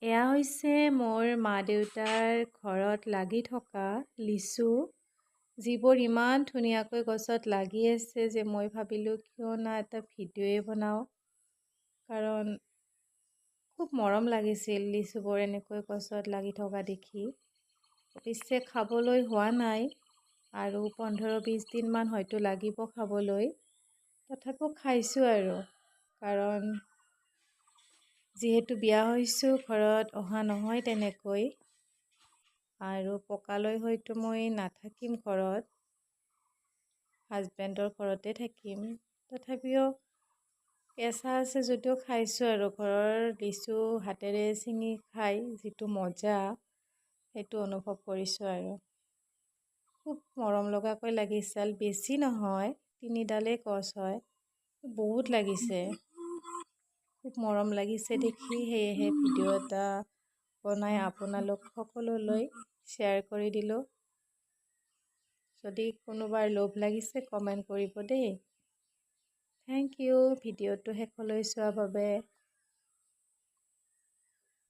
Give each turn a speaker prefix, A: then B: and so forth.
A: এয়া হৈছে মোৰ মা দেউতাৰ ঘৰত লাগি থকা লিচু, যিবোৰ ইমান ধুনীয়াকৈ গছত লাগি আছে যে মই ভাবিলোঁ কিয় না এটা ভিডিঅ'য়ে বনাওঁ। কাৰণ খুব মৰম লাগিছিল লিচুবোৰ এনেকৈ গছত লাগি থকা দেখি। অৱশ্যে খাবলৈ হোৱা নাই আৰু 15-20 দিনমান হয়তো লাগিব খাবলৈ। তথাপিও খাইছোঁ আৰু, কাৰণ যিহেতু বিয়া হৈছোঁ ঘৰত অহা নহয় তেনেকৈ, আৰু পকালৈ হয়তো মই নাথাকিম ঘৰত, হাজবেণ্ডৰ ঘৰতে থাকিম। তথাপিও কেঁচা আছে যদিও খাইছোঁ আৰু, ঘৰৰ লিচু হাতেৰে ছিঙি খাই যিটো মজা সেইটো অনুভৱ কৰিছোঁ আৰু। খুব মৰম লগাকৈ লাগিছিল, বেছি নহয়, 3ডালেই গছ হয়, বহুত লাগিছে। খুব মৰম লাগিছে দেখি, সেয়েহে ভিডিঅ' এটা বনাই আপোনালোক সকলোলৈ শ্বেয়াৰ কৰি দিলোঁ। যদি কোনোবাৰ লোভ লাগিছে কমেণ্ট কৰিব দেই। থেংক ইউ ভিডিঅ'টো শেষলৈ চোৱাৰ বাবে।